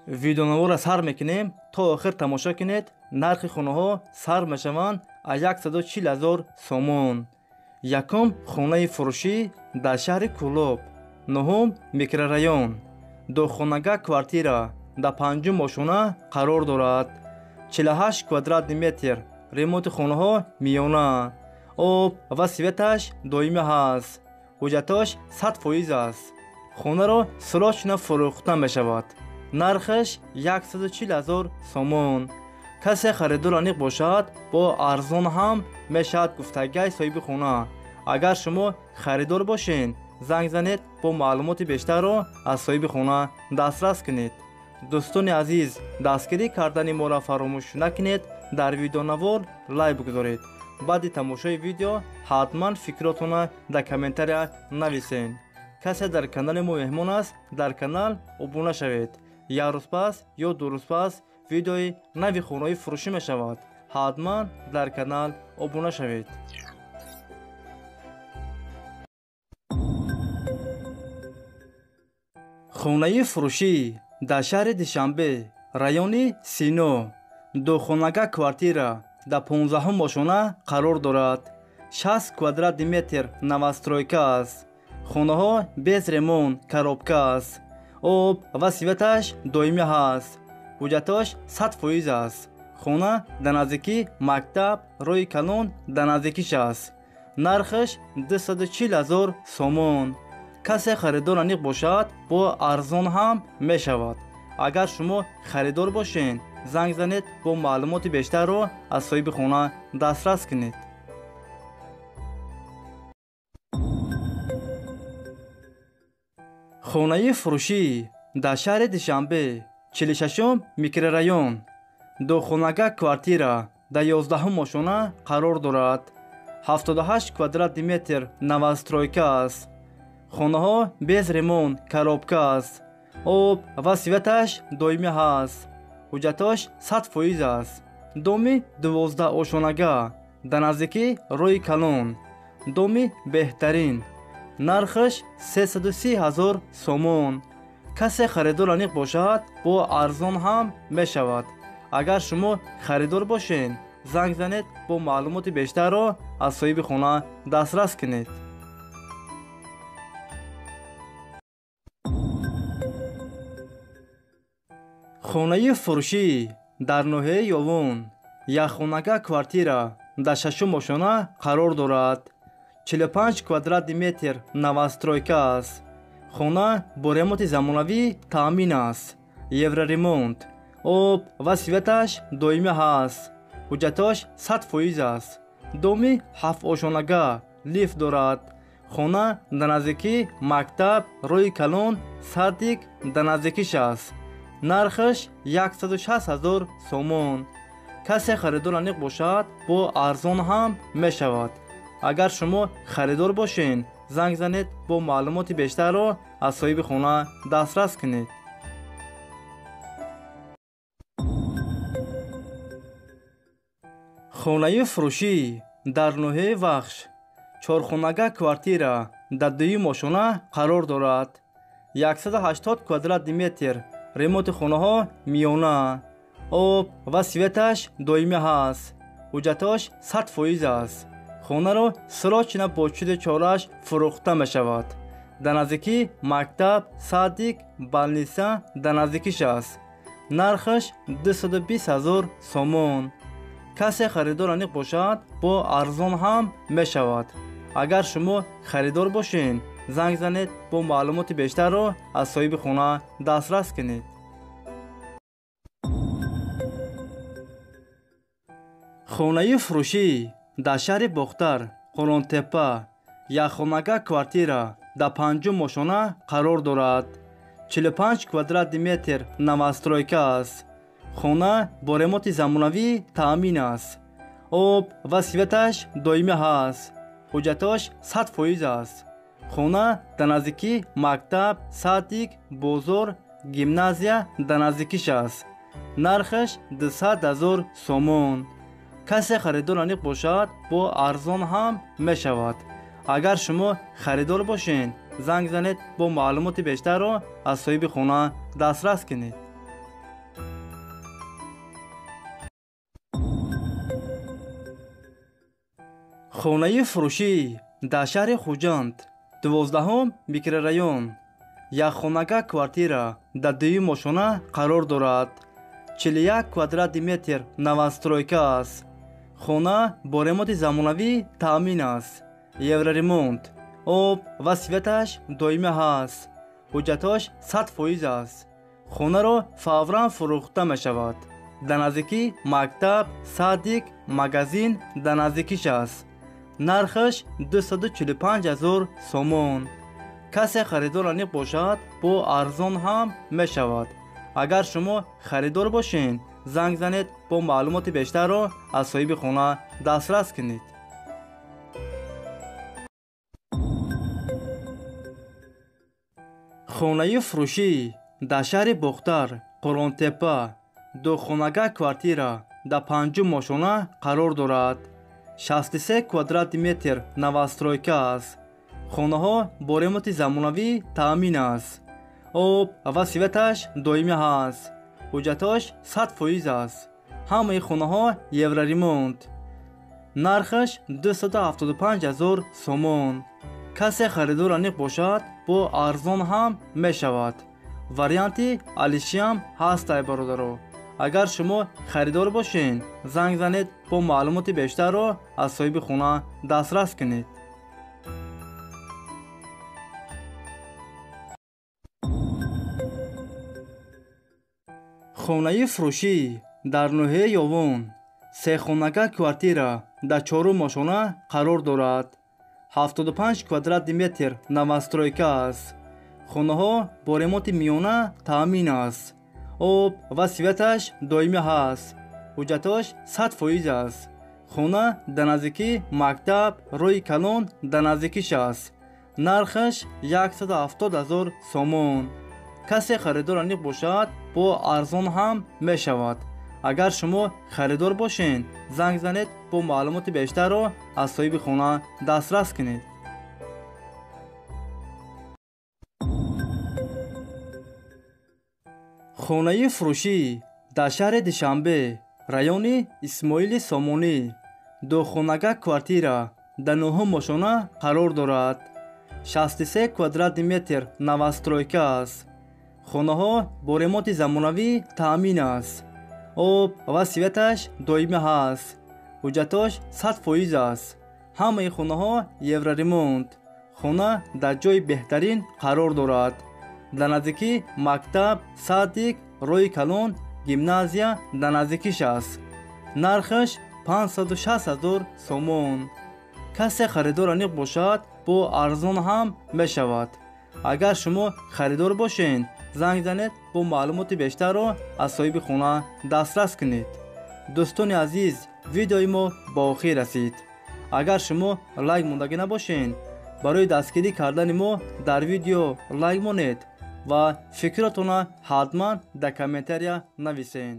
видеонавора сар мекунем то охир тамошо кунед. нархи хонаҳо сар мешаванд аз 140,000 сомон. якум хонаи фуруши дар шаҳри Кӯлоб. нуҳум микрорайон. Душанбе Квартира дар панҷум ошона қарор дорад. 48 квадратный метр. ремонти хонаҳо миёна. об ва светаш доимӣ ҳаст. ҳуҷҷаташ 100% аст. хонаро срочно фурӯхта мешавад. нархаш 140,000 сомон. касе харидор аниқ бошад бо арзон ҳам мешавад гуфтагии соҳиби хона. агар шумо харидор бошед, занг занед бо маълумоти бештарро аз соҳиби хона дастрас кунед. дӯстони азиз, дастгирӣ кардани моро фаромӯш накунед. дар видеонавор лайк бигузоред. баъди тамошои видео ҳатман фикротонро дар комментария нависед. касе дар канали мо меҳмон аст, дар канал обуна шавед. як рӯз пас ё ду рӯз пас видеои нави хонаи фурӯшӣ мешавад. ҳатман дар канал обуна шавед. хонаи фурушӣ дар шаҳри Душанбе, райони Сино. Душанбе Квартира дар 15-ум ошона қарор дорад. 60 квадратный метр новостройка аст. хонаҳо без ремонт, коробка аст. об ва светаш доимӣ ҳаст. ҳуҷҷаташ 100% аст. хона дар наздикии мактаб, роҳи калон дар наздикиш аст. нархаш 240,000 сомон. касе харидор аниқ бошад бо арзон ҳам мешавад. агар шумо харидор бошед, занг занед бо маълумоти бештарро аз соҳиби хона дастрас кунед. хонаи фурушӣ дар шаҳри Душанбе, 46-ум микрорайон. Душанбе Квартира дар 11-ум ошона қарор дорад. 78 квадратный метр новостройка аст. хонаҳо без ремонт, коробка аст. об ва светаш доимӣ ҳаст. ҳуҷҷаташ 100% аст. доми 12 ошонага дар наздикии роҳи калон. доми беҳтарин. нархаш 330,000 сомон. касе харидор аниқ бошад бо арзон ҳам мешавад. агар шумо харидор бошед, занг занед бо маълумоти бештарро аз соҳиби хона дастрас кунед. хонаи фурушӣ дар ноҳияи Ёвон. Душанбе Квартира дар 6-ум ошона қарор дорад. 45 квадратный метр новостройка аст. хона бо ремонти замонавӣ таъмин аст. евроремонт. об ва светаш доимӣ ҳаст. ҳуҷҷаташ 100% аст. доми 7 ошонага лифт дорад. хона дар наздикии мактаб, роҳи калон, садик дар наздикиш аст. нархаш 160,000 сомон. касе харидор аниқ бошад бо арзон ҳам мешавад. агар шумо харидор бошед, занг занед бо маълумоти бештарро аз соҳиби хона дастрас кунед. хонаи фурушӣ дар ноҳияи Вахш. Чорхонага Квартира дар 2-ум ошона қарор дорад. 180 квадратный метр. ремонти хонаҳо миёна. об ва светаш доимӣ ҳаст. ҳуҷҷаташ 100% аст. хонаро срочно бо чуди чорааш фурӯхта мешавад. дар наздикии мактаб, садик, балниса дар наздикиш аст. нархаш 220,000 сомон. касе харидор аниқ бошад бо арзон ҳам мешавад. агар шумо харидор бошед, занг занед бо маълумоти бештарро аз соҳиби хона дастрас кунед. хонаи фурушӣ дар шаҳри Бохтар, Қулонтеппа. Душанбе Квартира дар 5-ум ошона қарор дорад. 45 квадратный метр новостройка аст. хона бо ремонти замонавӣ таъмин аст. об ва светаш доимӣ ҳаст. ҳуҷҷаташ 100% аст. хона дар наздикии мактаб, садик, бозор, гимназия дар наздикиш аст. нархаш 200,000 сомон. касе харидор аниқ бошад бо арзон ҳам мешавад. агар шумо харидор бошед, занг занед бо маълумоти бештарро аз соҳиби хона дастрас кунед. хонаи фурушӣ дар шаҳри хуҷанд 12 микрорайон. Як хонага квартира дар дуюм мошона қарор дорад. 41 квадрат метр новостройка аст. хона бо ремонти замонавӣ таъмин аст. евроремонт. об ва светаш доимӣ ҳаст. ҳуҷҷатош 100% аст. хонаро фавран фурӯхта мешавад. дар наздикӣ мактаб, садик, магазин дар наздикиш аст. нархаш 245,000 сомон. касе харидор аниқ бошад, бо арзон ҳам мешавад. агар шумо харидор бошед, занг занед, бо маълумоти бештарро аз соҳиби хона дастрас кунед. хонаи фурушӣ дар шаҳри бохтар, қулонтепа, 2 хонага квартира дар 5 мошона қарор дорад. 63 квадрат метр новостройка аст. хонаҳо бо ремонти замонавӣ таъмин аст. об ва светаш доимӣ ҳаст. ҳуҷҷатош 100% аст. ҳамаи хонаҳо евроремонт. нархаш 275,000 сомон. касе харидор аниқ бошад, бо арзон ҳам мешавад. варианти алишиам ҳастай бародаро. агар шумо харидор бошед, занг занед, бо маълумоти бештарро аз соҳиби хона дастрас кунед. хонаи фурушӣ дар ноҳияи ёвон 3 хонага квартира дар 4 мошона қарор дорад. 75 квадрат метр новостройка аст. хонаҳо бо ремонти миёна таъмин аст. об ва светаш доимӣ ҳаст. ҳуҷҷатош 100% аст. хона дар наздикӣ мактаб, роҳи калон дар наздикиш аст. нархаш 170,000 сомон. касе харидор аниқ бошад, бо арзон ҳам мешавад. агар шумо харидор бошед, занг занед, бо маълумоти бештарро аз соҳиби хона дастрас кунед. хонаи фурушӣ дар шаҳри Душанбе, райони Исмоили Сомони, 2 хонага квартира дар 9 мошона қарор дорад. 63 квадрат метр новостройка аст. хонаҳо бо ремонти замонавӣ таъмин аст. об ва светаш доимӣ ҳаст. ҳуҷҷатош 100% аст. ҳамаи хонаҳо евроремонт. хона дар ҷойи беҳтарин қарор дорад. дар наздикӣ мактаб, садик, роҳи калон, гимназия дар наздикиш аст. нархаш 560,000 сомон. касе харидор аниқ бошад, бо арзон ҳам мешавад. агар шумо харидор бошед, занг занед, бо маълумоти бештарро аз соҳиби хона дастрас кунед. дӯстони азиз, видеои мо ба охир расид. агар шумо лайк мондагӣ набошед, барои дастгирӣ кардани мо дар видео лайк монед ва фикротона ҳатман дар комментария нависед.